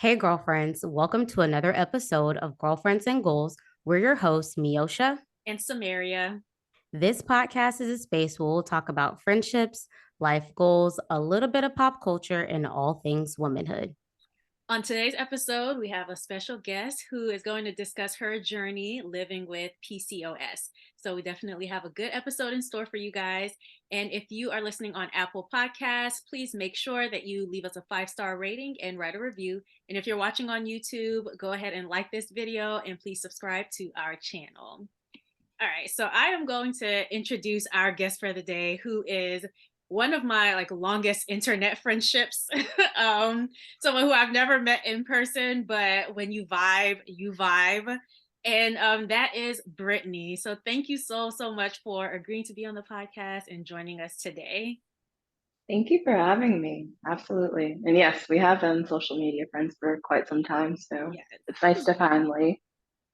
Hey, girlfriends, welcome to another episode of Girlfriends and Goals. We're your hosts, Miosha. And Samaria. This podcast is a space where we'll talk about friendships, life goals, a little bit of pop culture, and all things womanhood. On today's episode, we have a special guest who is going to discuss her journey living with PCOS. So, we definitely have a good episode in store for you guys. And if you are listening on Apple Podcasts, please make sure that you leave us a 5-star rating and write a review. And if you're watching on YouTube, go ahead and like this video and please subscribe to our channel. All right, so I am going to introduce our guest for the day, who is one of my longest internet friendships. Someone who I've never met in person, but when you vibe, you vibe. And that is Brittany. So thank you so much for agreeing to be on the podcast and joining us today. Thank you for having me. Absolutely. And yes, we have been social media friends for quite some time. So Yes. it's nice to finally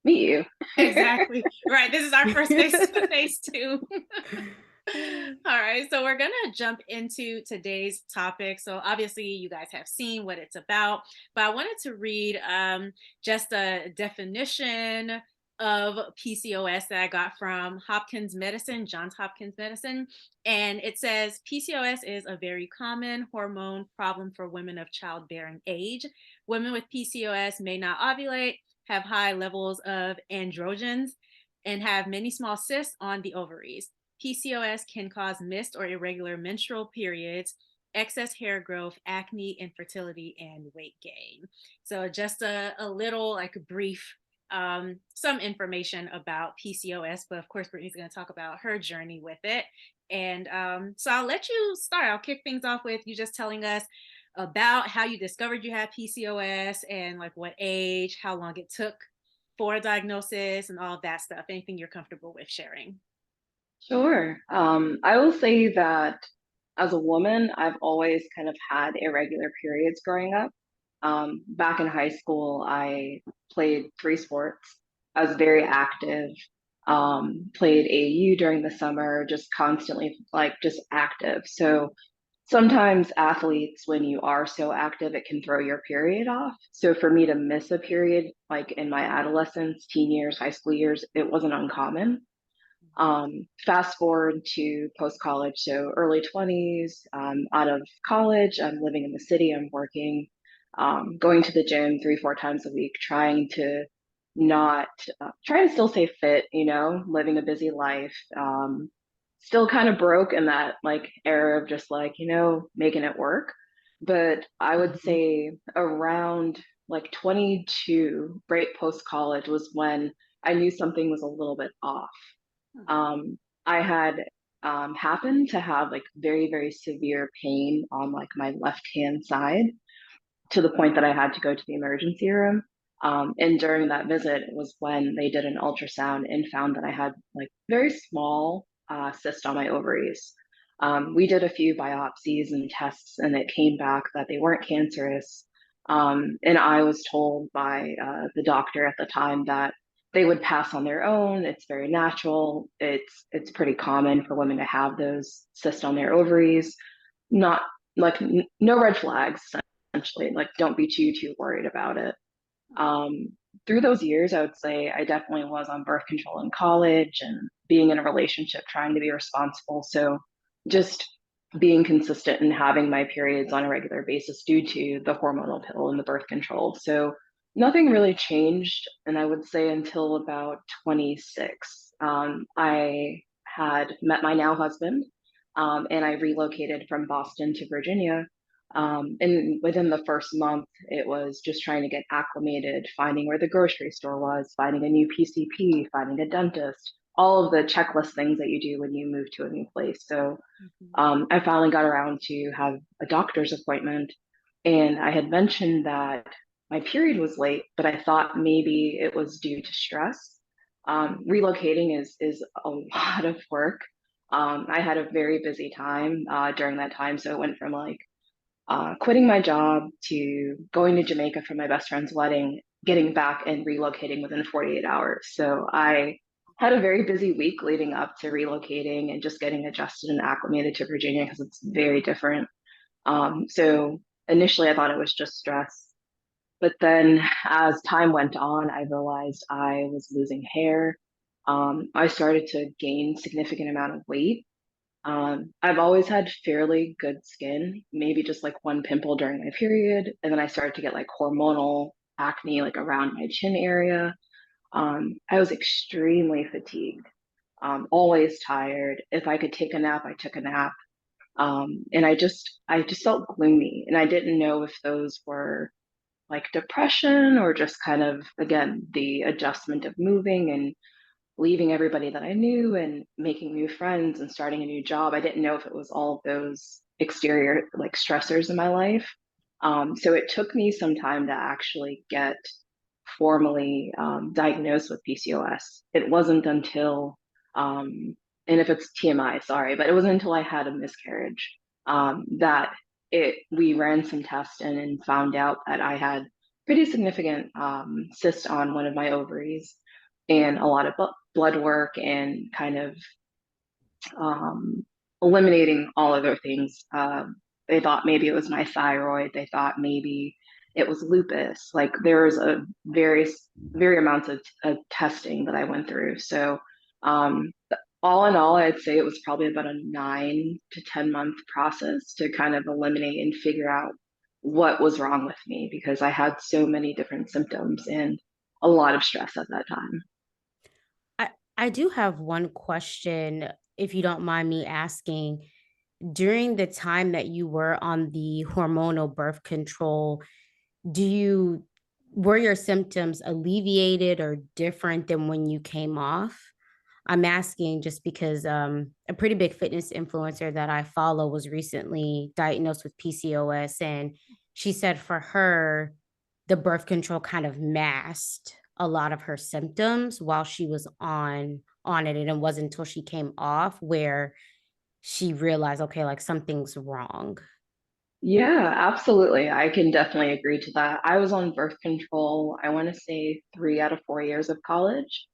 meet you. Exactly. Right. This is our first face to face too. All right, so we're gonna jump into today's topic. So obviously, you guys have seen what it's about, but I wanted to read just a definition of PCOS that I got from Hopkins Medicine, Johns Hopkins Medicine, and it says PCOS is a very common hormone problem for women of childbearing age. Women with PCOS may not ovulate, have high levels of androgens, and have many small cysts on the ovaries. PCOS can cause missed or irregular menstrual periods, excess hair growth, acne, infertility, and weight gain. So just a little brief some information about PCOS, but of course Brittany's going to talk about her journey with it. And so I'll let you start. I'll kick things off with you just telling us about how you discovered you had PCOS and what age, how long it took for a diagnosis, and all of that stuff. Anything you're comfortable with sharing. Sure. I will say that as a woman, I've always kind of had irregular periods growing up. Back in high school, I played three sports. I was very active, played AU during the summer, just constantly just active. So sometimes athletes, when you are so active, it can throw your period off. So for me to miss a period, like in my adolescence, teen years, high school years, it wasn't uncommon. Fast forward to post college, so early 20s, out of college, I'm living in the city, I'm working, going to the gym 3, 4 times a week, trying to not, trying to still stay fit, living a busy life. Still kind of broke in that era of just making it work. But I would Mhm. say around 22, right post college, was when I knew something was a little bit off. I had happened to have very, very severe pain on my left hand side to the point that I had to go to the emergency room. And during that visit was when they did an ultrasound and found that I had very small cyst on my ovaries. We did a few biopsies and tests, and it came back that they weren't cancerous. And I was told by the doctor at the time that they would pass on their own. It's very natural. It's pretty common for women to have those cysts on their ovaries. Not no red flags, essentially. Don't be too worried about it. Um, Through those years, I would say I definitely was on birth control in college and being in a relationship, trying to be responsible. So just being consistent and having my periods on a regular basis due to the hormonal pill and the birth control. So nothing really changed. And I would say until about 26, I had met my now husband, and I relocated from Boston to Virginia. And within the first month, it was just trying to get acclimated, finding where the grocery store was, finding a new PCP, finding a dentist, all of the checklist things that you do when you move to a new place. So I finally got around to have a doctor's appointment, and I had mentioned that my period was late, but I thought maybe it was due to stress. Relocating is a lot of work. I had a very busy time during that time, so it went from quitting my job to going to Jamaica for my best friend's wedding, getting back and relocating within 48 hours. So I had a very busy week leading up to relocating and just getting adjusted and acclimated to Virginia because it's very different. So initially I thought it was just stress, But then as time went on, I realized I was losing hair. I started to gain significant amount of weight. I've always had fairly good skin, maybe just like one pimple during my period. And then I started to get like hormonal acne like around my chin area. I was extremely fatigued, always tired. If I could take a nap, I took a nap. And I just felt gloomy, and I didn't know if those were like depression or just kind of, again, the adjustment of moving and leaving everybody that I knew and making new friends and starting a new job. I didn't know if it was all of those exterior like stressors in my life. So it took me some time to actually get formally diagnosed with PCOS. It wasn't until, and if it's TMI, sorry, but it wasn't until I had a miscarriage that we ran some tests and found out that I had pretty significant cyst on one of my ovaries and a lot of blood work and kind of eliminating all other things. They thought maybe it was my thyroid. They thought maybe it was lupus. Like there was a very amounts of testing that I went through. So um, all in all, I'd say it was probably about a 9 to 10 month process to kind of eliminate and figure out what was wrong with me because I had so many different symptoms and a lot of stress at that time. I do have one question, if you don't mind me asking. During the time that you were on the hormonal birth control, do you were your symptoms alleviated or different than when you came off? I'm asking just because a pretty big fitness influencer that I follow was recently diagnosed with PCOS, and she said for her, the birth control kind of masked a lot of her symptoms while she was on it, and it wasn't until she came off where she realized, okay, like something's wrong. Yeah, absolutely. I can definitely agree to that. I was on birth control, I want to say 3 out of 4 years of college.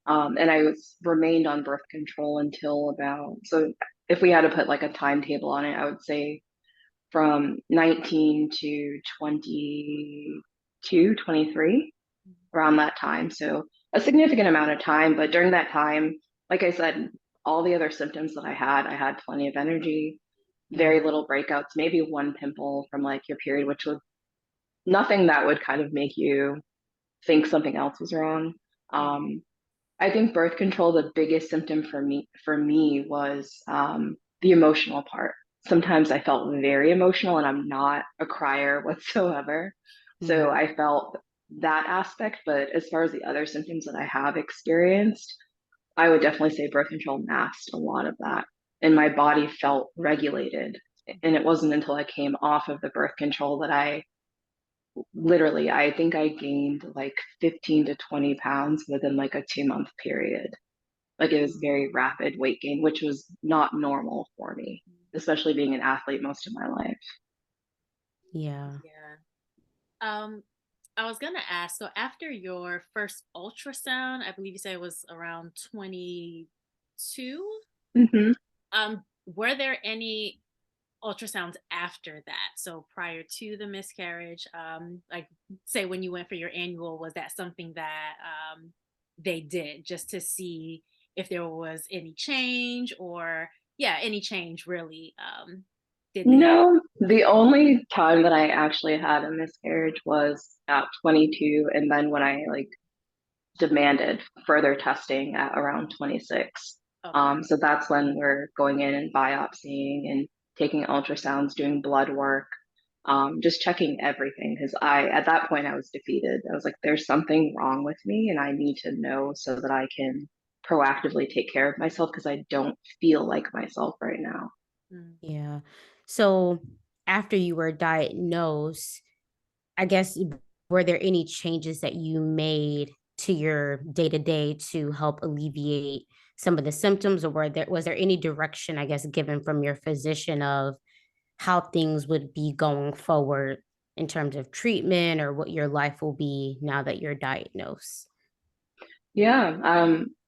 And I was remained on birth control until about, so if we had to put like a timetable on it, I would say from 19 to 22, 23, around that time. So a significant amount of time. But during that time, like I said, all the other symptoms that I had plenty of energy, very Mm. little breakouts, maybe one pimple from like your period, which was nothing that would kind of make you think something else was wrong. Um, I think birth control, the biggest symptom for me was the emotional part. Sometimes I felt very emotional, and I'm not a crier whatsoever. So Mhm. I felt that aspect. But as far as the other symptoms that I have experienced, I would definitely say birth control masked a lot of that. And my body felt regulated. And it wasn't until I came off of the birth control that I literally, I think I gained like 15 to 20 pounds within like a 2 month period. Like it was very rapid weight gain, which was not normal for me, especially being an athlete most of my life. Yeah. Yeah. Um, I was gonna ask, so after your first ultrasound, I believe you said it was around 22. Hmm. Were there any ultrasounds after that? So prior to the miscarriage, like say when you went for your annual, was that something that they did just to see if there was any change or yeah, any change really? Did they? No, the only time that I actually had a miscarriage was at 22, and then when I like demanded further testing at around 26. Okay. So that's when we're going in and biopsying and taking ultrasounds, doing blood work, just checking everything. Because at that point, I was defeated. I was like, there's something wrong with me, and I need to know so that I can proactively take care of myself because I don't feel like myself right now. Mm. Yeah. So after you were diagnosed, I guess, were there any changes that you made to your day to day to help alleviate some of the symptoms, or was there any direction, I guess, given from your physician of how things would be going forward in terms of treatment or what your life will be now that you're diagnosed? Yeah,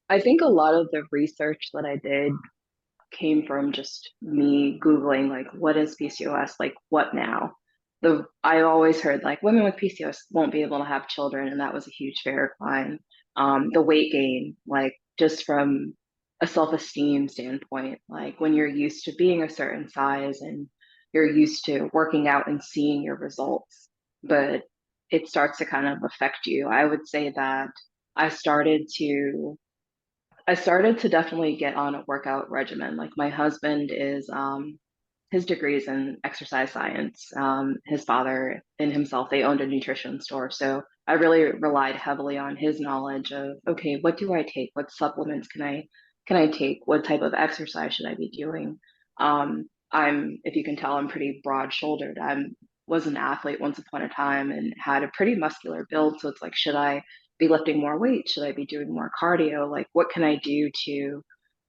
I think a lot of the research that I did came from just me Googling, like, what is PCOS? Like, what now? I always heard like women with PCOS won't be able to have children, and that was a huge fear of mine. The weight gain, like just from a self-esteem standpoint, like when you're used to being a certain size and you're used to working out and seeing your results, but it starts to kind of affect you. I would say that I started to I started to definitely get on a workout regimen. Like my husband is his degrees in exercise science. His father and himself, they owned a nutrition store. So I really relied heavily on his knowledge of, okay, what do I take? What supplements can I take? What type of exercise should I be doing? If you can tell, I'm pretty broad shouldered. Was an athlete once upon a time and had a pretty muscular build. So it's like, should I be lifting more weight? Should I be doing more cardio? Like, what can I do to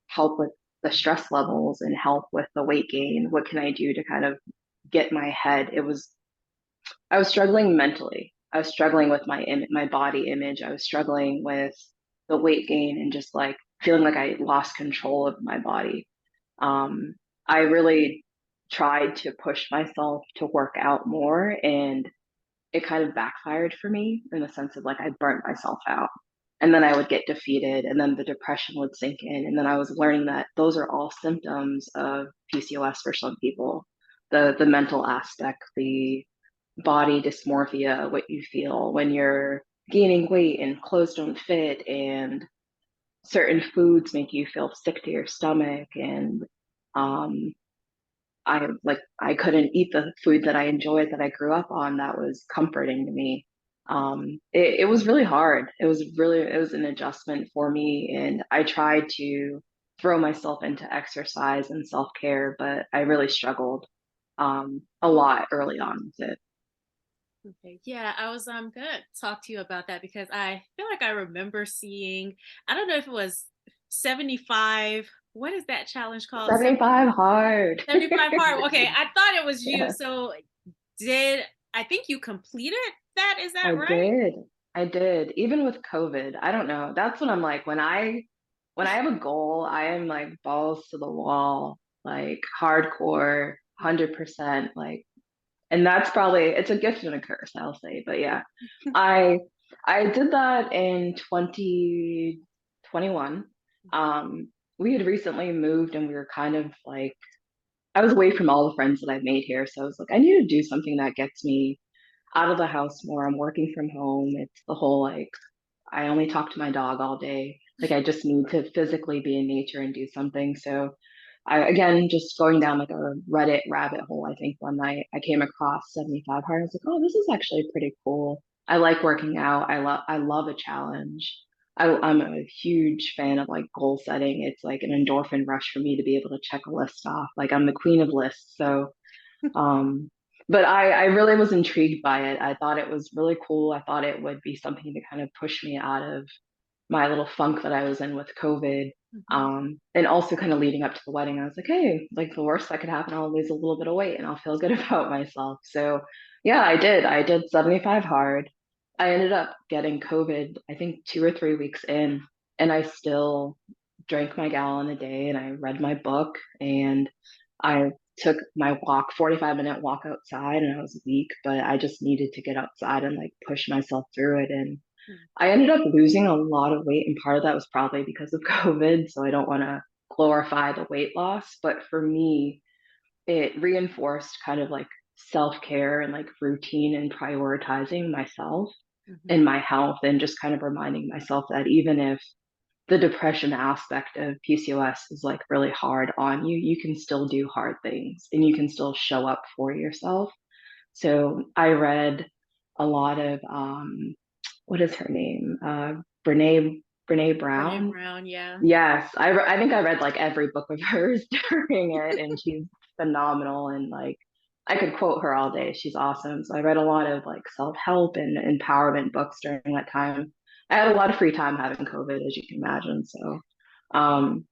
help with the stress levels and help with the weight gain? What can I do to kind of get my head? I was struggling mentally. I was struggling with my body image. I was struggling with the weight gain and just like feeling like I lost control of my body. Um, I really tried to push myself to work out more, and it kind of backfired for me in the sense of like I burnt myself out. And then I would get defeated, and then the depression would sink in. And then I was learning that those are all symptoms of PCOS for some people. The mental aspect, the body dysmorphia, what you feel when you're gaining weight and clothes don't fit, and certain foods make you feel sick to your stomach, and um, I couldn't eat the food that I enjoyed that I grew up on that was comforting to me. It was really hard. It was an adjustment for me, and I tried to throw myself into exercise and self-care, but I really struggled a lot early on with it. Okay. Yeah, I was gonna talk to you about that because I feel like I remember seeing, I don't know if it was 75, what is that challenge called? 75 hard. 75 hard. Okay, I thought it was you. Yeah, So did I think you completed that? Is that I right? did. I did. Even with COVID, I don't know. That's what I'm like when I have a goal, I am like balls to the wall, like hardcore, 100%, like, and that's probably it's a gift and a curse, I'll say. But yeah, I I did that in 2021. We had recently moved and we were kind of like I was away from all the friends that I've made here, so I was like, I need to do something that gets me out of the house more. I'm working from home. It's the whole like I only talk to my dog all day. Like I just need to physically be in nature and do something. So I again just going down like a Reddit rabbit hole, I think one night I came across 75 hard. I was like, oh, this is actually pretty cool. I like working out. I love a challenge. I'm a huge fan of like goal setting. It's like an endorphin rush for me to be able to check a list off. Like I'm the queen of lists. So um, but I really was intrigued by it. I thought it was really cool. I thought it would be something to kind of push me out of my little funk that I was in with COVID. Mhm. And also kind of leading up to the wedding, I was like, hey, like the worst that could happen, I'll lose a little bit of weight and I'll feel good about myself. So yeah, I did. I did 75 hard. I ended up getting COVID, I think 2 or 3 weeks in, and I still drank my gallon a day and I read my book and I took my walk, 45-minute walk outside, and I was weak, but I just needed to get outside and like push myself through it. And I ended up losing a lot of weight, and part of that was probably because of COVID. So I don't want to glorify the weight loss, but for me, it reinforced kind of like self-care and like routine and prioritizing myself Mhm. and my health, and just kind of reminding myself that even if the depression aspect of PCOS is like really hard on you, you can still do hard things and you can still show up for yourself. So I read a lot of what is her name? Brene Brene Brown. Brown, yeah. Yes, I think I read like every book of hers during it, and she's phenomenal. And like I could quote her all day. She's awesome. So I read a lot of like self-help and empowerment books during that time. I had a lot of free time having COVID, as you can imagine. So um,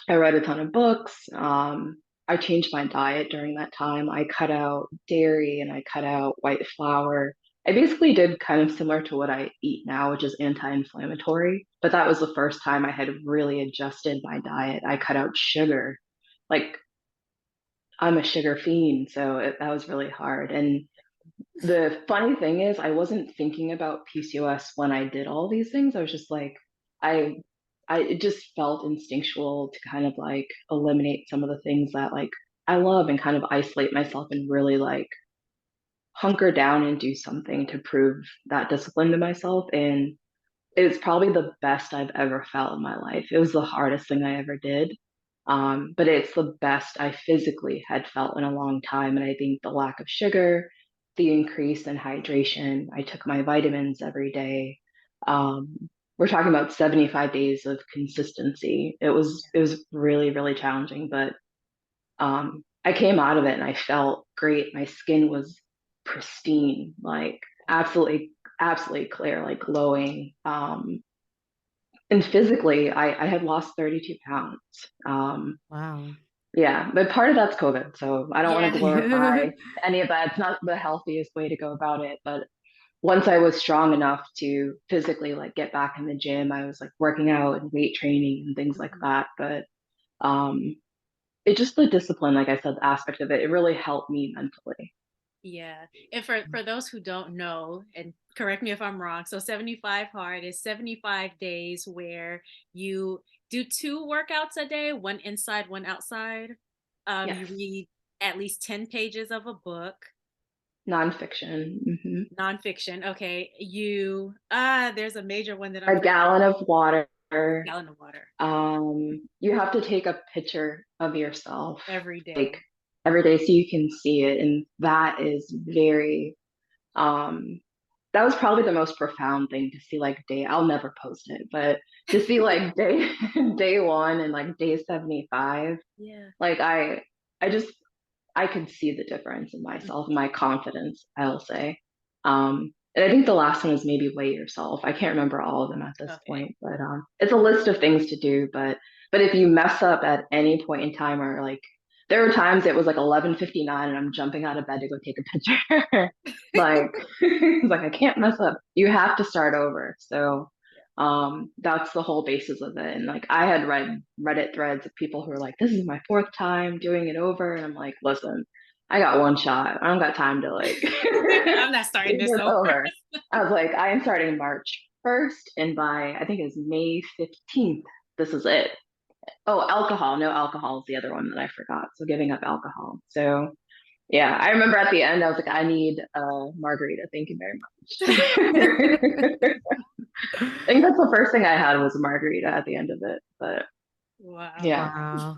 I read a ton of books. I changed my diet during that time. I cut out dairy and I cut out white flour. I basically did kind of similar to what I eat now, which is anti-inflammatory. But that was the first time I had really adjusted my diet. I cut out sugar. Like I'm a sugar fiend, so that was really hard. And The funny thing is, I wasn't thinking about PCOS when I did all these things. I was just like, I, it just felt instinctual to kind of like eliminate some of the things that like I love and kind of isolate myself and really like hunker down and do something to prove that discipline to myself. And it's probably the best I've ever felt in my life. It was the hardest thing I ever did. But it's the best I physically had felt in a long time. And I think the lack of sugar, the increase in hydration, I took my vitamins every day. We're talking about 75 days of consistency. It was really, really challenging, but I came out of it and I felt great. My skin was pristine, like absolutely, absolutely clear, like glowing. And physically, I had lost 32 pounds. Wow. Yeah, but part of that's COVID. So I don't want to glorify Yeah. any of that. It's not the healthiest way to go about it. But once I was strong enough to physically like get back in the gym, I was like working out and weight training and things like Mhm. that. But um, it just the discipline, like I said, the aspect of it, it really helped me mentally. Yeah. And for those who don't know, and correct me if I'm wrong, so 75 hard is 75 days where you do two workouts a day, one inside, one outside. You Yes, read at least 10 pages of a book, nonfiction. nonfiction. Okay. There's a major one that I'm A gallon of water. gallon of water You have to take a picture of yourself every day. like every day so you can see it, and that is very um that was probably the most profound thing to see like day I'll never post it, but to see like day day one and like day 75, Yeah. like I just I could see the difference in myself, my confidence, I'll say. And I think the last one is maybe weigh yourself. I can't remember all of them at this Okay. point, but it's a list of things to do. But if you mess up at any point in time, or like there were times it was like 11:59 and I'm jumping out of bed to go take a picture, like it's like I can't mess up. You have to start over. So that's the whole basis of it. And like I had read Reddit threads of people who are like, this is my fourth time doing it over, and I'm like, listen, I got one shot. I don't got time to like I'm not do starting this this over. over. I was like, I am starting March 1st, and by I think it was May 15th, this is it. Oh, alcohol. No alcohol is the other one that I forgot. So giving up alcohol. So yeah, I remember at the end I was like, I need a margarita. Thank you very much. I think that's the first thing I had was a margarita at the end of it. But Wow. yeah, Wow.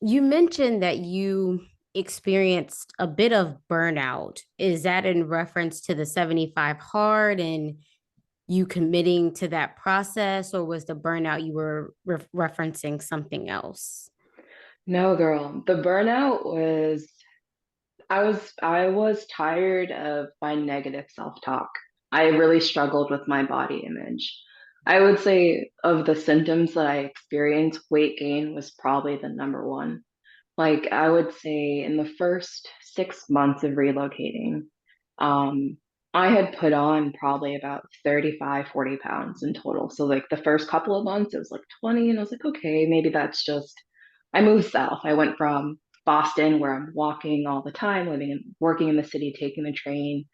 You mentioned that you experienced a bit of burnout. Is that in reference to the 75 hard and you committing to that process, or was the burnout you were referencing something else? no, girl. The burnout was I was tired of my negative self-talk. I really struggled with my body image. I would say of the symptoms that I experienced, weight gain was probably the number one. Like I would say in the first 6 months of relocating, um, I had put on probably about 35, 40 pounds in total. So like the first couple of months, it was like 20, and I was like, okay, maybe that's just I moved south. I went from Boston, where I'm walking all the time, living and working in the city, taking the train,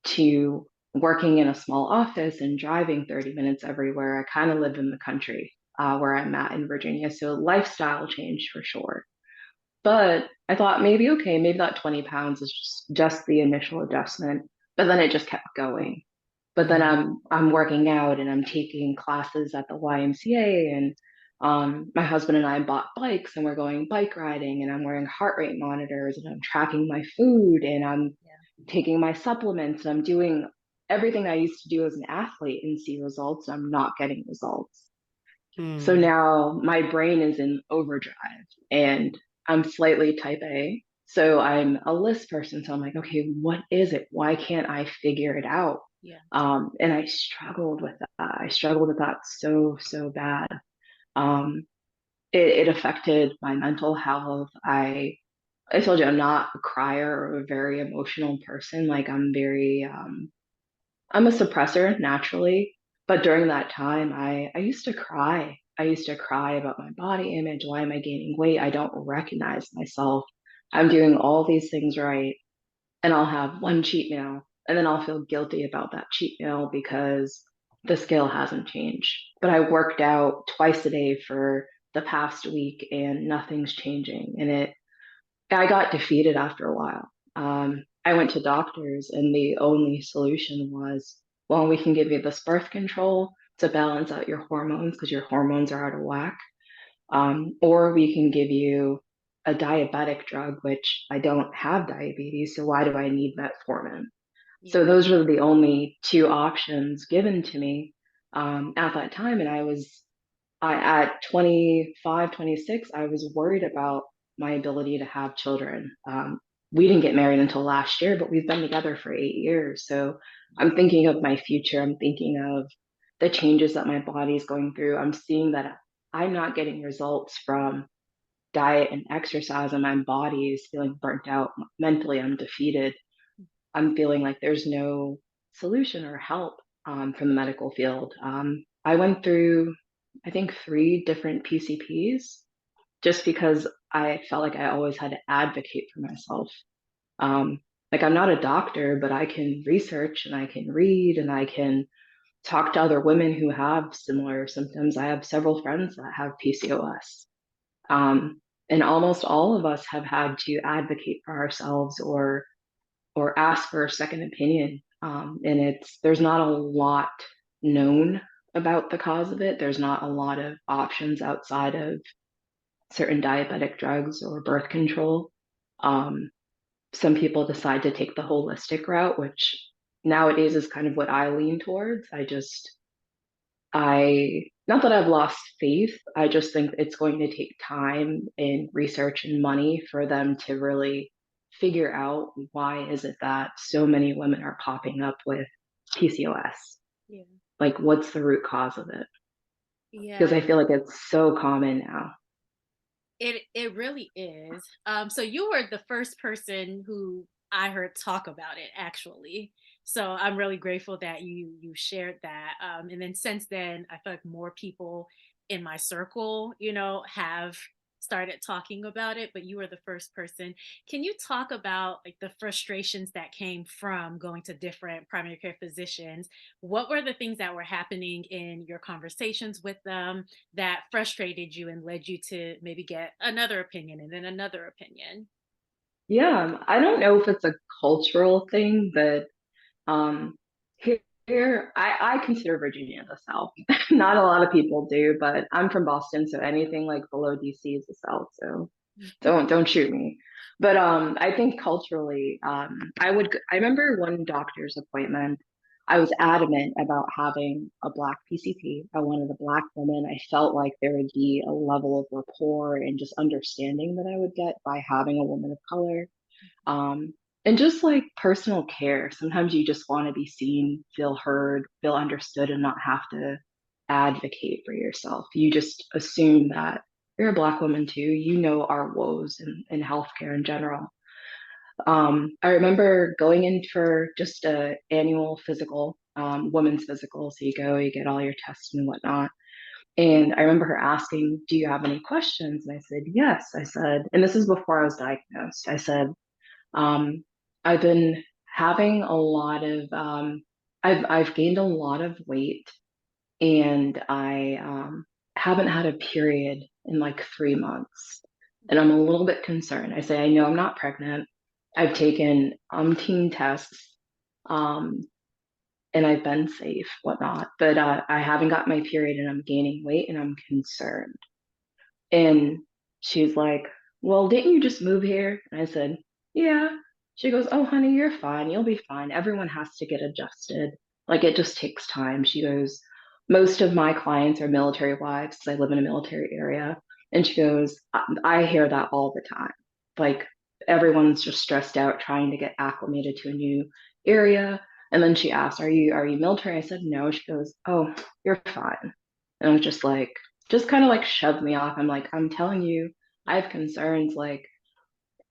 to working in a small office and driving 30 minutes everywhere. I kind of lived in the country where I'm at in Virginia. So lifestyle change for sure. But I thought maybe okay, maybe that 20 pounds is just the initial adjustment. But then it just kept going. But then Mhm. I'm working out and I'm taking classes at the YMCA, and my husband and I bought bikes and we're going bike riding, and I'm wearing heart rate monitors and I'm tracking my food and I'm Yeah. taking my supplements and I'm doing everything I used to do as an athlete and see results. I'm not getting results. So Mm. now my brain is in overdrive, and I'm slightly type A. So I'm a list person. So I'm like, okay, what is it? Why can't I figure it out? Yeah. And I struggled with that. I struggled with that so, so bad. Um, it affected my mental health. I told you I'm not a crier or a very emotional person. Like I'm a suppressor naturally, but during that time, I used to cry. I used to cry about my body image. Why am I gaining weight? I don't recognize myself. I'm doing all these things right, and I'll have one cheat meal. and then I'll feel guilty about that cheat meal because the scale hasn't changed. But I worked out twice a day for the past week and nothing's changing. And I got defeated after a while. I went to doctors, and the only solution was, well, we can give you this birth control to balance out your hormones because your hormones are out of whack. Or we can give you a diabetic drug, which I don't have diabetes, so why do I need metformin? So Yeah. those were the only two options given to me at that time. And at 25, 26, I was worried about my ability to have children. We didn't get married until last year, but we've been together for 8 years. So I'm thinking of my future. I'm thinking of the changes that my body is going through. I'm seeing that I'm not getting results from diet and exercise, and my body is feeling burnt out. Mentally, I'm defeated. I'm feeling like there's no solution or help from the medical field. I went through, I think, 3 different PCPs just because I felt like I always had to advocate for myself. Like I'm not a doctor, but I can research and I can read and I can talk to other women who have similar symptoms. I have several friends that have PCOS. And almost all of us have had to advocate for ourselves or ask for a second opinion. And there's not a lot known about the cause of it. There's not a lot of options outside of certain diabetic drugs or birth control. Um, some people decide to take the holistic route, which nowadays is kind of what I lean towards. Not that I've lost faith, I just think it's going to take time and research and money for them to really figure out why is it that so many women are popping up with PCOS. Yeah. Like, what's the root cause of it? Because Yeah. I feel like it's so common now. It really is. So you were the first person who I heard talk about it actually. So I'm really grateful that you shared that. And then since then, I feel like more people in my circle, have started talking about it, but you were the first person. Can you talk about like the frustrations that came from going to different primary care physicians? What were the things that were happening in your conversations with them that frustrated you and led you to maybe get another opinion and then another opinion? Yeah, I don't know if it's a cultural thing, but Um, here, I consider Virginia the South. Not a lot of people do, but I'm from Boston, so anything like below DC is the South. So don't shoot me. But I think culturally, I remember one doctor's appointment. I was adamant about having a black PCP. I wanted a black woman. I felt like there would be a level of rapport and just understanding that I would get by having a woman of color. Um, and just like personal care, sometimes you just want to be seen, feel heard, feel understood, and not have to advocate for yourself. You just assume that you're a Black woman too. You know our woes in healthcare in general. I remember going in for just a annual physical, women's physical. So you go, you get all your tests and whatnot. And I remember her asking, "Do you have any questions?" And I said, "Yes." I said, and this is before I was diagnosed. I said, um, I've been having a lot of I've gained a lot of weight, and I haven't had a period in like 3 months, and I'm a little bit concerned. I say I know I'm not pregnant. I've taken umpteen tests, um, and I've been safe, whatnot, but I haven't got my period, and I'm gaining weight, and I'm concerned. And she's like, "Well, didn't you just move here?" And I said, "Yeah." She goes, "Oh, honey, you're fine. You'll be fine. Everyone has to get adjusted. Like, it just takes time." She goes, "Most of my clients are military wives because I live in a military area." And she goes, I hear that all the time. Like, everyone's just stressed out trying to get acclimated to a new area. And then she asked, are you military?" I said, "No." She goes, "Oh, you're fine." And I was just like, just kind of like shoved me off. I'm like, "I'm telling you, I have concerns." Like,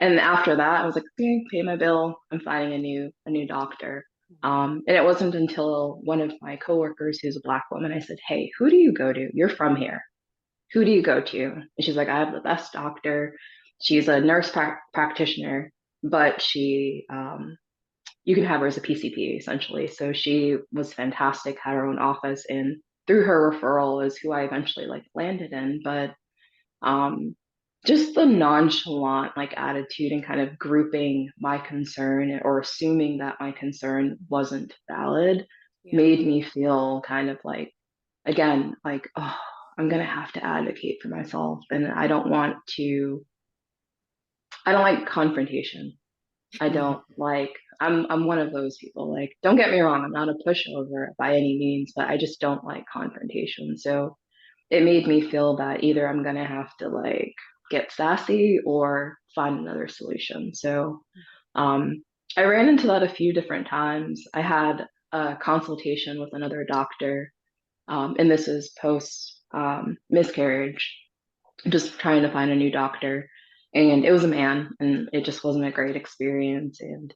and after that, I was like, "Okay, pay my bill. I'm finding a new doctor." And it wasn't until one of my coworkers, who's a black woman, I said, "Hey, who do you go to? You're from here. Who do you go to?" And she's like, "I have the best doctor. She's a nurse practitioner, but you can have her as a PCP essentially. So she was fantastic, had her own office, and through her referral is who I eventually like landed in. But um, just the nonchalant like attitude and kind of grouping my concern or assuming that my concern wasn't valid Yeah. made me feel kind of like, again, like, oh, I'm gonna have to advocate for myself, and I don't like confrontation. I don't like I'm one of those people. Like, don't get me wrong, I'm not a pushover by any means, but I just don't like confrontation. So it made me feel that either I'm gonna have to like get sassy or find another solution. So um I ran into that a few different times. I had a consultation with another doctor, and this is post miscarriage, just trying to find a new doctor. And it was a man, and it just wasn't a great experience. And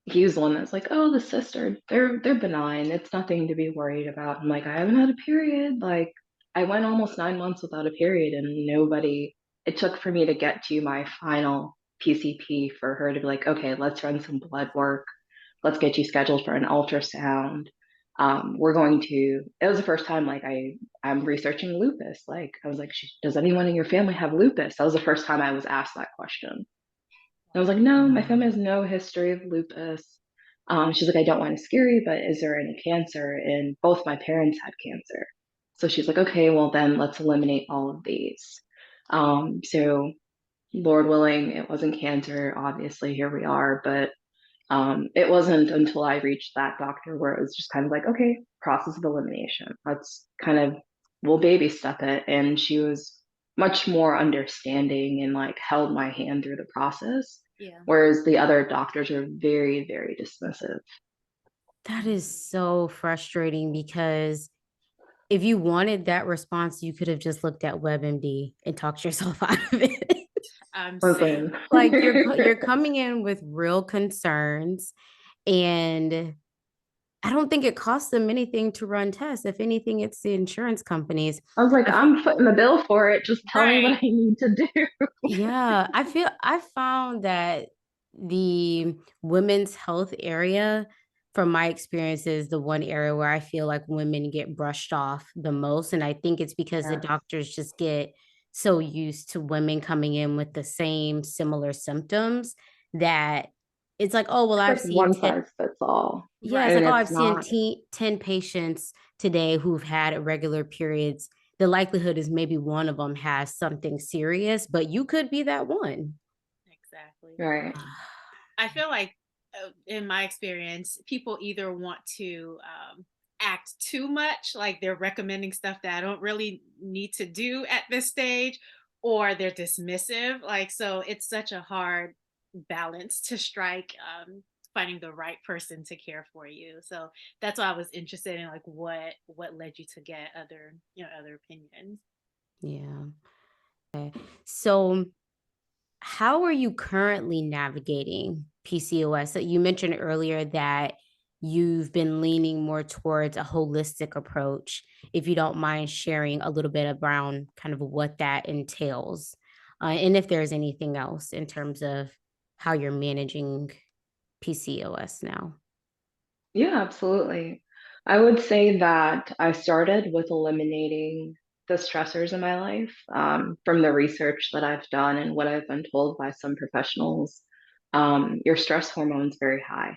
he was the one that's like, "Oh, the sister, they're benign. It's nothing to be worried about." I'm like, "I haven't had a period. Like, I went almost 9 months without a period, and nobody. It took for me to get to my final PCP for her to be like, okay, let's run some blood work. Let's get you scheduled for an ultrasound. We're going to." It was the first time like I'm researching lupus. Like, I was like, "Does anyone in your family have lupus?" That was the first time I was asked that question. I was like, "No, my family has no history of lupus." She's like, "I don't want to scare you, but is there any cancer?" And both my parents had cancer. So she's like, "Okay, well then let's eliminate all of these." So Lord willing, it wasn't cancer. Obviously, here we are. But it wasn't until I reached that doctor where it was just kind of like, okay, process of elimination. Let's kind of, we'll baby step it. And she was much more understanding and like held my hand through the process. Yeah. Whereas the other doctors are very, very dismissive. That is so frustrating because if you wanted that response, you could have just looked at WebMD and talked yourself out of it. Same. Listen. Like you're coming in with real concerns, and I don't think it costs them anything to run tests. If anything, it's the insurance companies. I was like, I, "I'm footing the bill for it. Just tell me what Right. I need to do." yeah, I found that the women's health area, from my experience, is the one area where I feel like women get brushed off the most. And I think it's because the Yes. doctors just get so used to women coming in with the same similar symptoms that it's like, oh, well, It's I've like seen one 10. size fits all. Yeah, it's like, Right. And oh, it's I've seen not. 10 patients today who've had irregular periods. The likelihood is maybe one of them has something serious, but you could be that one. Exactly. Right. I feel like, in my experience, people either want to act too much, like they're recommending stuff that I don't really need to do at this stage, or they're dismissive. Like, so it's such a hard balance to strike, finding the right person to care for you. So that's why I was interested in like what led you to get other, other opinions. Yeah. So, how are you currently navigating PCOS? So you mentioned earlier that you've been leaning more towards a holistic approach. If you don't mind sharing a little bit around kind of what that entails, and if there's anything else in terms of how you're managing PCOS now. Yeah, absolutely. I would say that I started with eliminating the stressors in my life, from the research that I've done and what I've been told by some professionals. Your stress hormone's very high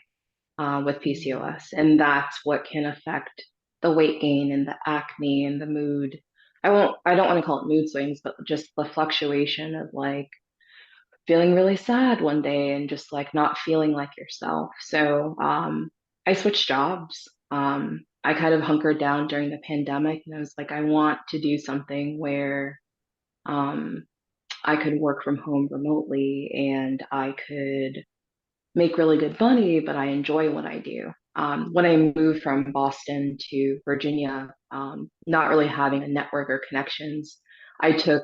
with Mhm. PCOS, and that's what can affect the weight gain and the acne and the mood. I don't want to call it mood swings, but just the fluctuation of like feeling really sad one day and just like not feeling like yourself. So I switched jobs. I kind of hunkered down during the pandemic, and I was like, I want to do something where um, I could work from home remotely and I could make really good money, but I enjoy what I do. When I moved from Boston to Virginia, not really having a network or connections, I took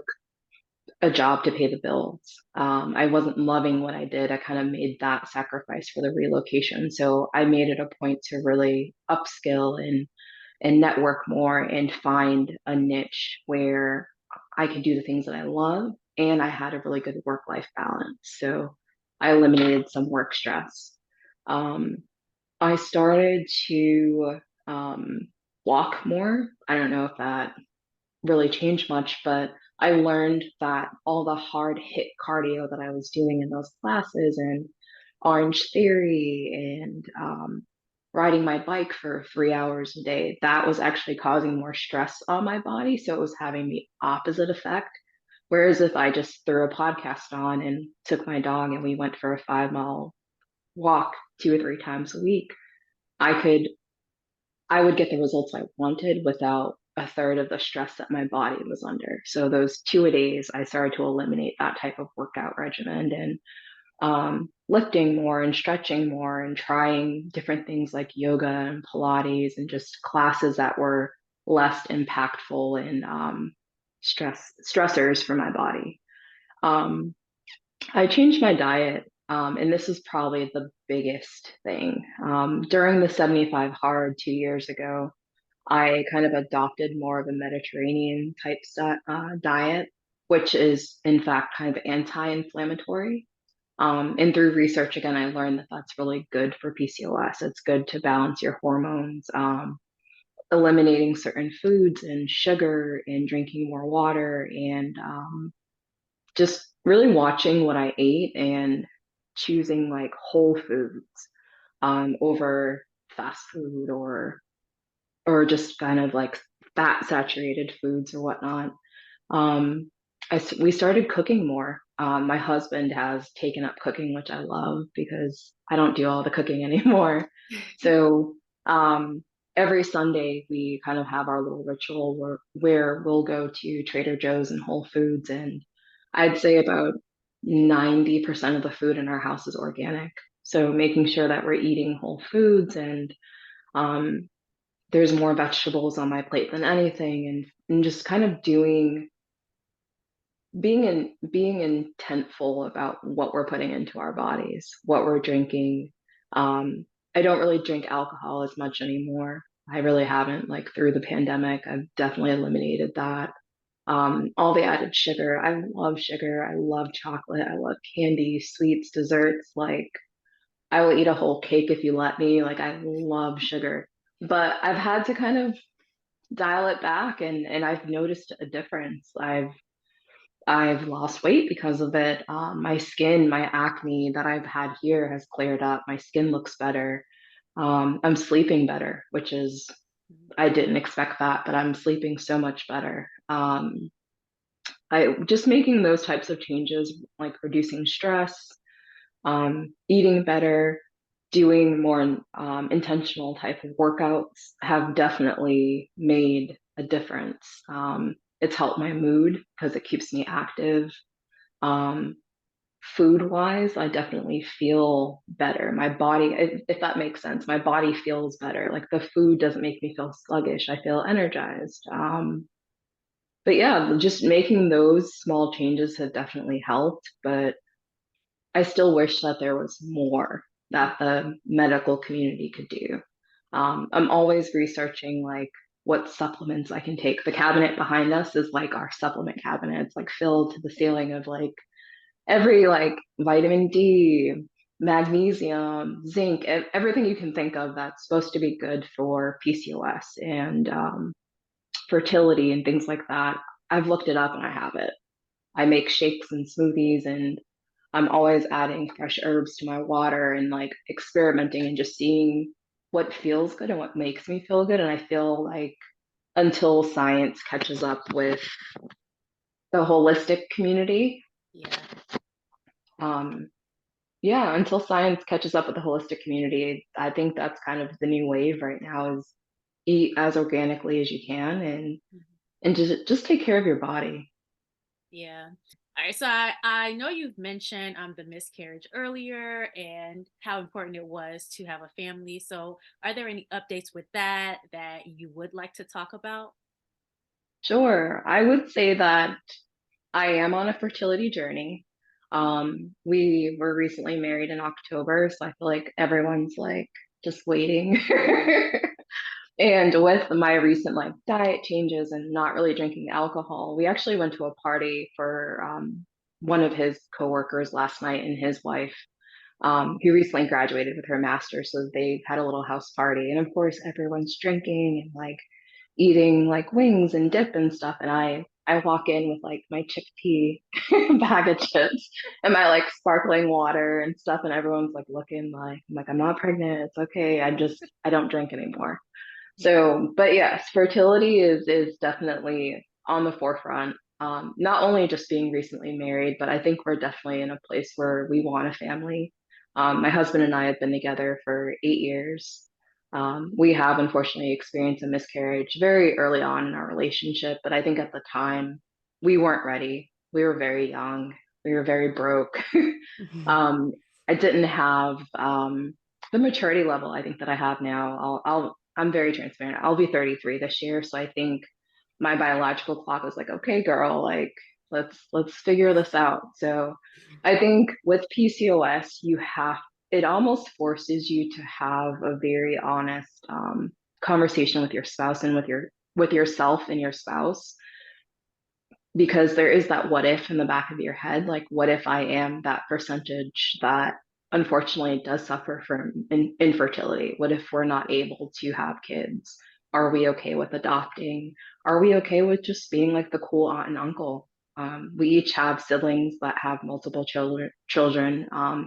a job to pay the bills. I wasn't loving what I did. I kind of made that sacrifice for the relocation. So I made it a point to really upskill and network more and find a niche where I could do the things that I love and I had a really good work life balance. So I eliminated some work stress. Um, I started to walk more. I don't know if that really changed much, but I learned that all the hard hit cardio that I was doing in those classes and Orange Theory and riding my bike for 3 hours a day, that was actually causing more stress on my body. So it was having the opposite effect. Whereas if I just threw a podcast on and took my dog and we went for a 5 mile walk 2 or 3 times a week, I could I would get the results I wanted without a third of the stress that my body was under. So those 2 a days, I started to eliminate that type of workout regimen and lifting more and stretching more and trying different things like yoga and Pilates and just classes that were less impactful and stressors for my body. Um, I changed my diet, and this is probably the biggest thing. During the 75 hard 2 years ago, I kind of adopted more of a Mediterranean type diet, which is in fact kind of anti-inflammatory. And through research, again, I learned that that's really good for PCOS. It's good to balance your hormones, eliminating certain foods and sugar and drinking more water and just really watching what I ate and choosing like whole foods over fast food or just kind of like fat saturated foods or whatnot. Um, we started cooking more. My husband has taken up cooking, which I love because I don't do all the cooking anymore. So every Sunday we kind of have our little ritual where we'll go to Trader Joe's and Whole Foods, and I'd say about 90% of the food in our house is organic. So making sure that we're eating whole foods and um, there's more vegetables on my plate than anything, and just kind of being intentful about what we're putting into our bodies, what we're drinking. I don't really drink alcohol as much anymore. I really haven't. Like through the pandemic, I've definitely eliminated that. All the added sugar. I love sugar. I love chocolate. I love candy, sweets, desserts. Like I will eat a whole cake if you let me. Like I love sugar, but I've had to kind of dial it back, and I've noticed a difference. I've lost weight because of it. My skin, my acne that I've had here has cleared up. My skin looks better. I'm sleeping better, which is, I didn't expect that, but I'm sleeping so much better. I just making those types of changes, like reducing stress, eating better, doing more intentional type of workouts have definitely made a difference. It's helped my mood because it keeps me active. Um, Food wise, I definitely feel better. My body, if that makes sense, my body feels better. Like the food doesn't make me feel sluggish. I feel energized. But yeah, just making those small changes have definitely helped. But I still wish that there was more that the medical community could do. I'm always researching like what supplements I can take. The cabinet behind us is like our supplement cabinet. It's like filled to the ceiling of like every like vitamin D, magnesium, zinc, everything you can think of that's supposed to be good for PCOS and fertility and things like that. I've looked it up and I have it. I make shakes and smoothies, and I'm always adding fresh herbs to my water and like experimenting and just seeing what feels good and what makes me feel good. And I feel like until science catches up with the holistic community, Yeah. um, yeah, until science catches up with the holistic community, I think that's kind of the new wave right now is eat as organically as you can Mhm. and just take care of your body. Yeah. All right. So I know you've mentioned the miscarriage earlier and how important it was to have a family. So are there any updates with that you would like to talk about? Sure, I would say that I am on a fertility journey. We were recently married in October, so I feel like everyone's like just waiting. And with my recent like diet changes and not really drinking alcohol, we actually went to a party for one of his coworkers last night and his wife. who recently graduated with her master's. So they had a little house party. And of course, everyone's drinking and like eating like wings and dip and stuff. And I walk in with like my chickpea bag of chips and my like sparkling water and stuff. And everyone's like looking like, I'm like, I'm not pregnant. It's okay. I don't drink anymore. So, but yes, fertility is definitely on the forefront. Not only just being recently married, but I think we're definitely in a place where we want a family. My husband and I have been together for 8 years. We have unfortunately experienced a miscarriage very early on in our relationship, but I think at the time we weren't ready. We were very young. We were very broke. um, I didn't have the maturity level I think that I have now. I'm very transparent. I'll be 33 this year, so I think my biological clock was like, okay, girl, like let's figure this out. So I think with PCOS, it almost forces you to have a very honest conversation with your spouse and with yourself and your spouse, because there is that what if in the back of your head, like what if I am that percentage that unfortunately does suffer from infertility? What if we're not able to have kids? Are we okay with adopting? Are we okay with just being like the cool aunt and uncle? We each have siblings that have multiple children.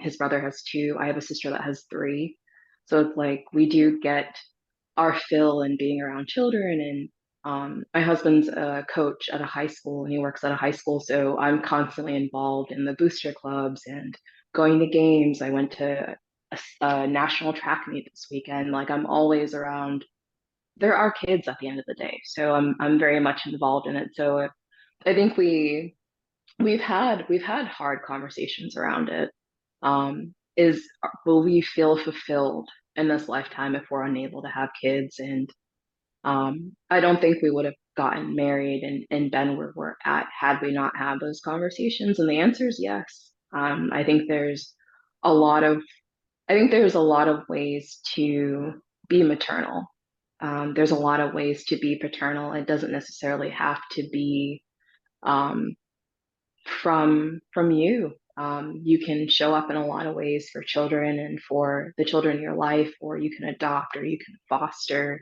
His brother has two. I have a sister that has three. So it's like we do get our fill in being around children. And my husband's a coach at a high school and he works at a high school. So I'm constantly involved in the booster clubs and going to games. I went to a national track meet this weekend. Like I'm always around. There are kids at the end of the day. So I'm very much involved in it. So I think we've had hard conversations around it. Is will we feel fulfilled in this lifetime if we're unable to have kids? And I don't think we would have gotten married and been where we're at had we not had those conversations. And the answer is yes. I think a lot of there's a lot of ways to be maternal. There's a lot of ways to be paternal. It doesn't necessarily have to be um, from you. You can show up in a lot of ways for children and for the children in your life, or you can adopt, or you can foster.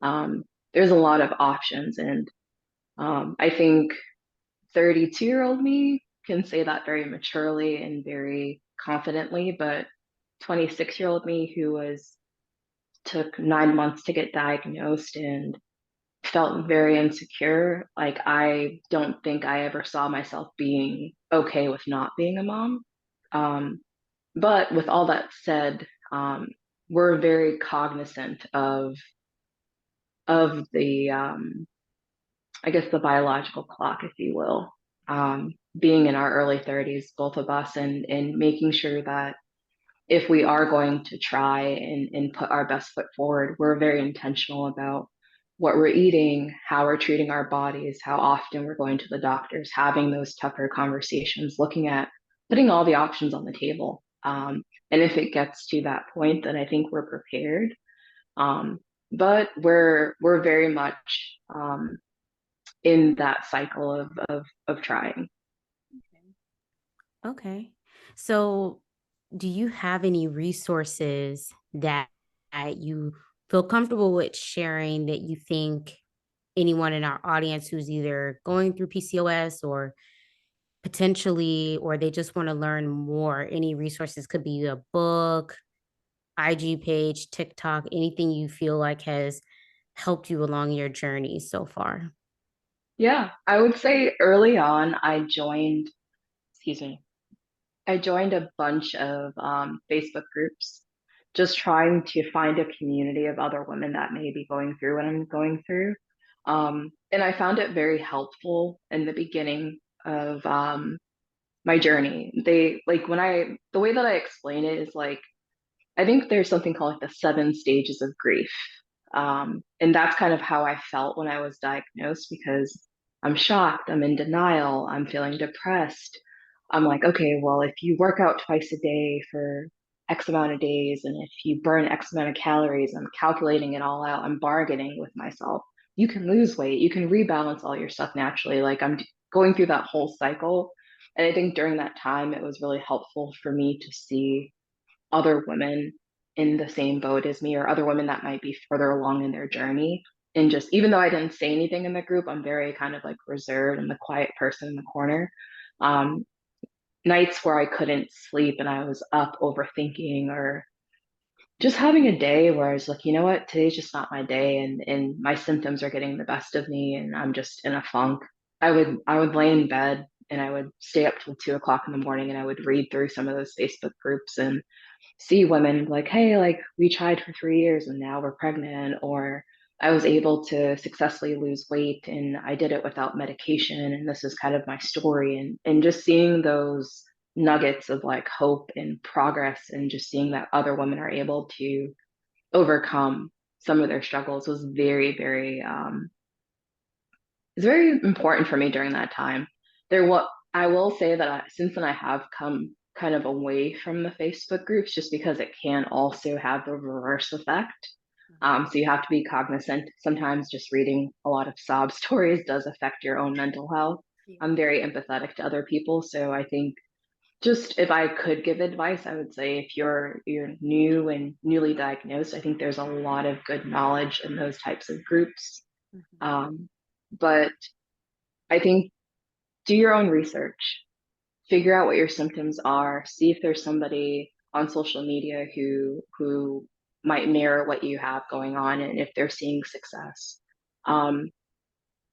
Um, there's a lot of options, and I think 32-year-old me can say that very maturely and very confidently, but 26-year-old me who was took 9 months to get diagnosed and felt very insecure. Like I don't think I ever saw myself being okay with not being a mom. Um, but with all that said, we're very cognizant of the I guess the biological clock, if you will. Being in our early 30s, both of us, and making sure that if we are going to try and put our best foot forward, we're very intentional about what we're eating, how we're treating our bodies, how often we're going to the doctors, having those tougher conversations, looking at putting all the options on the table. And if it gets to that point, then I think we're prepared. Um, but we're very much in that cycle of trying. Okay. So, do you have any resources that you feel comfortable with sharing that you think anyone in our audience who's either going through PCOS or potentially, or they just want to learn more, any resources could be a book, IG page, TikTok, anything you feel like has helped you along your journey so far? Yeah, I would say early on, excuse me, I joined a bunch of Facebook groups, just trying to find a community of other women that may be going through what I'm going through. And I found it very helpful in the beginning of my journey. The way that I explain it is like, I think there's something called like the 7 stages of grief. And that's kind of how I felt when I was diagnosed, because I'm shocked, I'm in denial, I'm feeling depressed. I'm like, okay, well, if you work out twice a day for X amount of days, and if you burn X amount of calories, I'm calculating it all out, I'm bargaining with myself. You can lose weight, you can rebalance all your stuff naturally. Like I'm going through that whole cycle. And I think during that time, it was really helpful for me to see other women in the same boat as me, or other women that might be further along in their journey. And just even though I didn't say anything in the group, I'm very kind of like reserved and the quiet person in the corner. Um, Nights where I couldn't sleep and I was up overthinking, or just having a day where I was like, you know what, today's just not my day, and my symptoms are getting the best of me and I'm just in a funk. I would lay in bed and I would stay up till 2 o'clock in the morning and I would read through some of those Facebook groups and see women like, hey, like we tried for 3 years and now we're pregnant, or I was able to successfully lose weight and I did it without medication, and this is kind of my story. And just seeing those nuggets of like hope and progress, and just seeing that other women are able to overcome some of their struggles was very, very it's very important for me during that time. There what I will say that since then I have come kind of away from the Facebook groups, just because it can also have the reverse effect. So you have to be cognizant. Sometimes just reading a lot of sob stories does affect your own mental health. Yeah. I'm very empathetic to other people, so I think just if I could give advice, I would say if you're new and newly diagnosed, I think there's a lot of good knowledge in those types of groups. Mhm. Um, but I think do your own research, figure out what your symptoms are, see if there's somebody on social media who might mirror what you have going on and if they're seeing success. Um,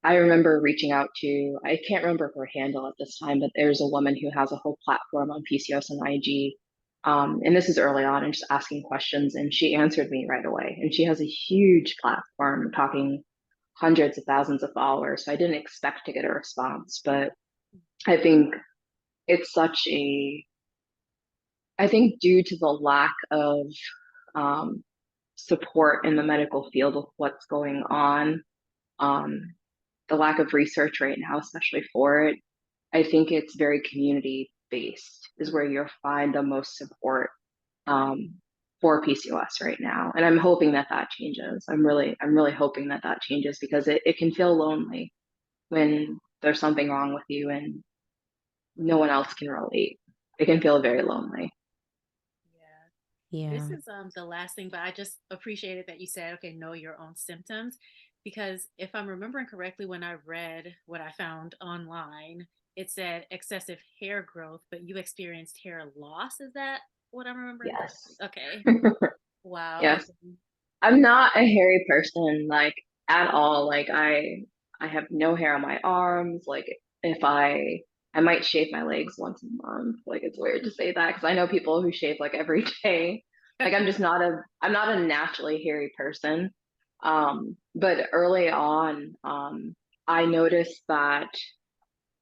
I remember reaching out to, I can't remember her handle at this time, but there's a woman who has a whole platform on PCOS and IG. And this is early on, and just asking questions, and she answered me right away. And she has a huge platform talking hundreds of thousands of followers. So I didn't expect to get a response, but I think it's such a, I think due to the lack of um, support in the medical field of what's going on, um, the lack of research right now, especially for it, I think it's very community based is where you'll find the most support um, for PCOS right now. And I'm hoping that that changes. I'm really hoping that that changes, because it can feel lonely when there's something wrong with you and no one else can relate. It can feel very lonely. Yeah. This Yeah. is the last thing, but I just appreciated that you said, okay, know your own symptoms. Because if I'm remembering correctly, when I read what I found online, it said excessive hair growth, but you experienced hair loss. Is that what I'm remembering correctly? Yes. Okay. Wow. Yes. Okay. I'm not a hairy person, like at all. Like I have no hair on my arms. Like if I might shave my legs once a month. Like it's weird to say that because I know people who shave like every day. Like I'm not a naturally hairy person. But early on, I noticed that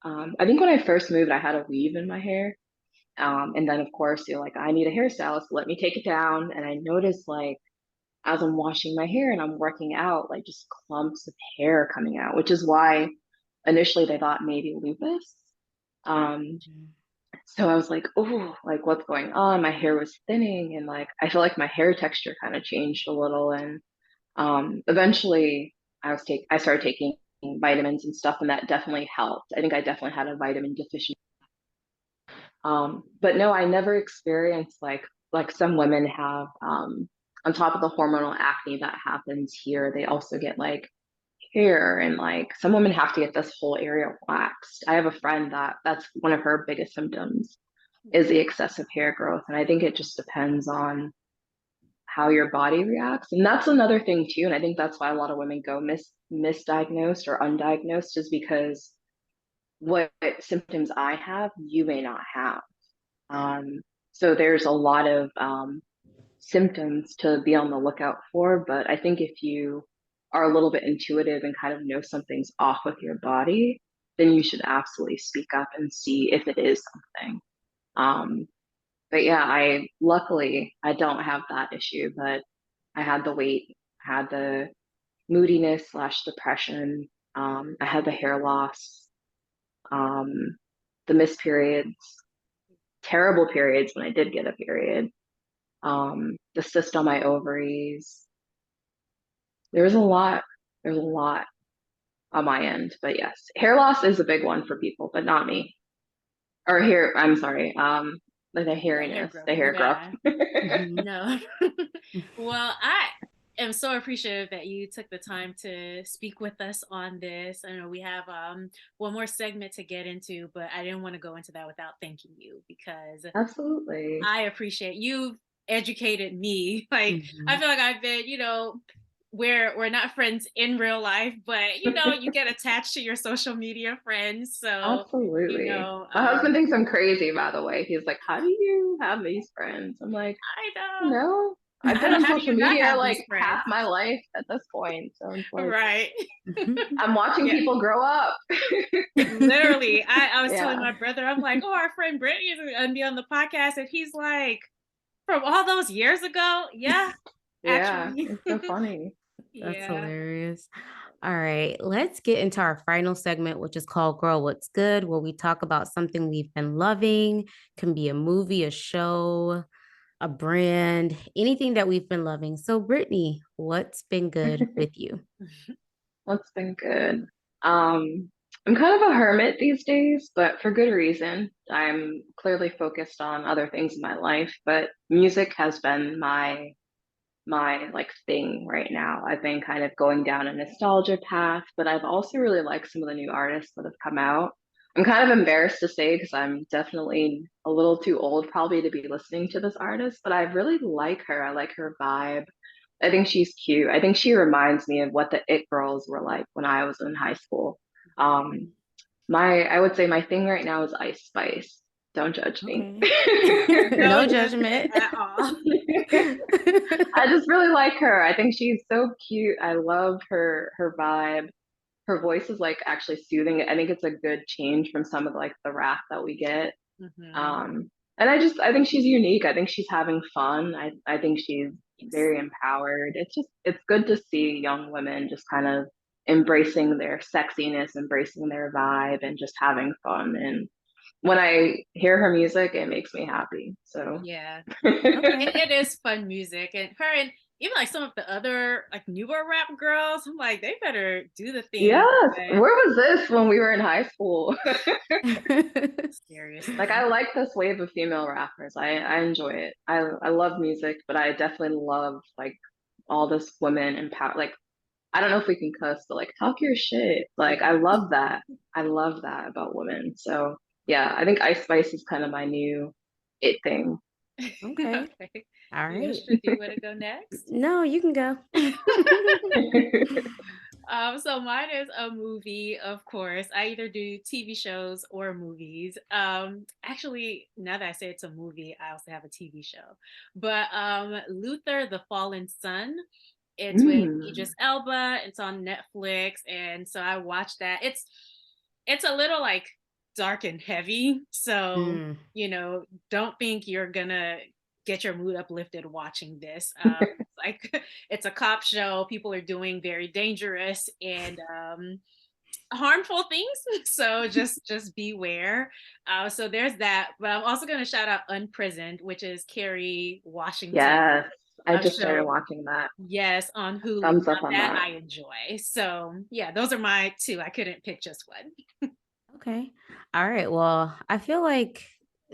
I think when I first moved, I had a weave in my hair. And then of course you're like, I need a hairstylist, let me take it down. And I noticed like as I'm washing my hair and I'm working out, like just clumps of hair coming out, which is why initially they thought maybe lupus. Um, Mhm. so I was like, oh, like what's going on? My hair was thinning, and like I feel like my hair texture kind of changed a little. And eventually I started taking vitamins and stuff, and that definitely helped. I think I definitely had a vitamin deficiency. But no, I never experienced like some women have on top of the hormonal acne that happens here, they also get like hair, and like some women have to get this whole area waxed. I have a friend that's one of her biggest symptoms is the excessive hair growth. And I think it just depends on how your body reacts. And that's another thing too. And I think that's why a lot of women go misdiagnosed or undiagnosed, is because what symptoms I have, you may not have. So there's a lot of symptoms to be on the lookout for. But I think if you are a little bit intuitive and kind of know something's off with your body, then you should absolutely speak up and see if it is something. Um, but yeah, I luckily I don't have that issue, but I had the weight, had the moodiness slash depression. I had the hair loss, um, the missed periods, terrible periods when I did get a period, the cyst on my ovaries. There's a lot. There's a lot on my end, but yes, hair loss is a big one for people, but not me. Or hair, I'm sorry. the hairiness, the hair growth. Yeah. Mhm. No. Well, I am so appreciative that you took the time to speak with us on this. I know we have one more segment to get into, but I didn't want to go into that without thanking you because Absolutely. I appreciate you've educated me. Like I Mhm. feel like I've been, we're not friends in real life, but you get attached to your social media friends. So, you Absolutely. know, My um, husband thinks I'm crazy, by the way. He's like, how do you have these friends? I'm like, I you know. know, I've been on How do social you not media have like these half friends? my life at this point. So it's like, Right. Mhm. I'm watching Yeah. people grow up. Literally, I was telling Yeah. my brother, I'm like, oh, our friend Brittany is gonna be on the podcast, and he's like, from all those years ago, yeah, Yeah. actually, It's so funny. That's yeah. hilarious. All right, let's get into our final segment, which is called Girl What's Good, where we talk about something we've been loving. Can be a movie, a show, a brand, anything that we've been loving. So, Brittany, what's been good with you? What's been good? Um, I'm kind of a hermit these days, but for good reason. I'm clearly focused on other things in my life, but music has been my like thing right now. I've been kind of going down a nostalgia path, but I've also really liked some of the new artists that have come out. I'm kind of embarrassed to say because I'm definitely a little too old probably to be listening to this artist, but I really like her. I like her vibe. I think she's cute. I think she reminds me of what the it girls were like when I was in high school. Um, I would say my thing right now is Ice Spice. Don't judge me. Okay. No No judgment judgment. at all. I just really like her. I think she's so cute. I love her vibe. Her voice is like actually soothing. I think it's a good change from some of like the rap that we get. Hmm. And I think she's unique. I think she's having fun. I think she's Yes. very empowered. It's good to see young women just kind of embracing their sexiness, embracing their vibe, and just having fun. And when I hear her music, it makes me happy. So Yeah. Okay. It is fun music, and her and even like some of the other like newer rap girls, I'm like, they better do the thing. yes, But where was this when we were in high school? Like seriously, I like this wave of female rappers. I enjoy it. I love music, but I definitely love like all this women empower. Like I don't know if we can cuss, but like talk your shit. Like I yeah. love that. I love that about women. So yeah, I think Ice Spice is kind of my new it thing. Okay. Okay. All right. Yosha, do you want to go next? No, you can go. So mine is a movie, of course. I either do TV shows or movies. Actually, now that I say it's a movie, I also have a TV show. But Luther, the Fallen Son, it's with Mm, Idris Elba. It's on Netflix, and so I watched that. It's a little like dark and heavy, so Mm. don't think you're gonna get your mood uplifted watching this. Like it's a cop show. People are doing very dangerous and harmful things, so just beware. So there's that. But I'm also going to shout out Unprisoned, which is Kerry Washington yes, I a just started show. watching that. Yes, on Hulu. Thumbs Now up on that that. I enjoy. So yeah, those are my two. I couldn't pick just one. Okay. All right. Well, I feel like,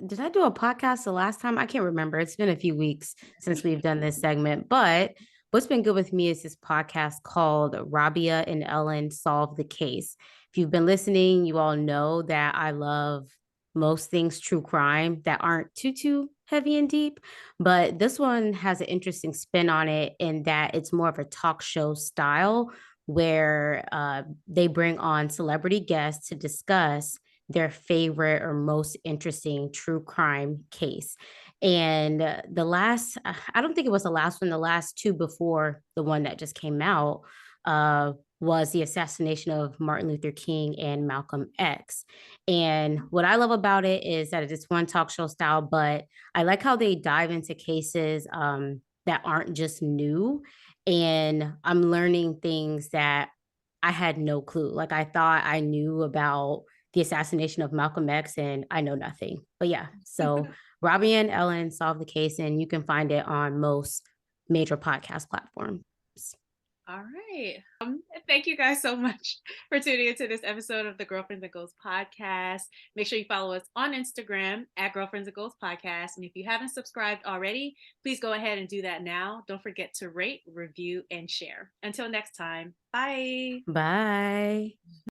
did I do a podcast the last time? I can't remember. It's been a few weeks since we've done this segment, but what's been good with me is this podcast called Rabia and Ellen Solve the Case. If you've been listening, you all know that I love most things true crime that aren't too heavy and deep, but this one has an interesting spin on it in that it's more of a talk show style where they bring on celebrity guests to discuss their favorite or most interesting true crime case. And the last, I don't think it was the last one, the last two before the one that just came out was the assassination of Martin Luther King and Malcolm X. And what I love about it is that it's one talk show style, but I like how they dive into cases that aren't just new, and I'm learning things that I had no clue. Like I thought I knew about the assassination of Malcolm X and I know nothing. But yeah, so Robbie and Ellen solved the case and you can find it on most major podcast platforms. All right. Thank you guys so much for tuning into this episode of the Girlfriends and Goals podcast. Make sure you follow us on Instagram at Girlfriends and Goals podcast. And if you haven't subscribed already, please go ahead and do that now. Don't forget to rate, review, and share. Until next time, bye. Bye.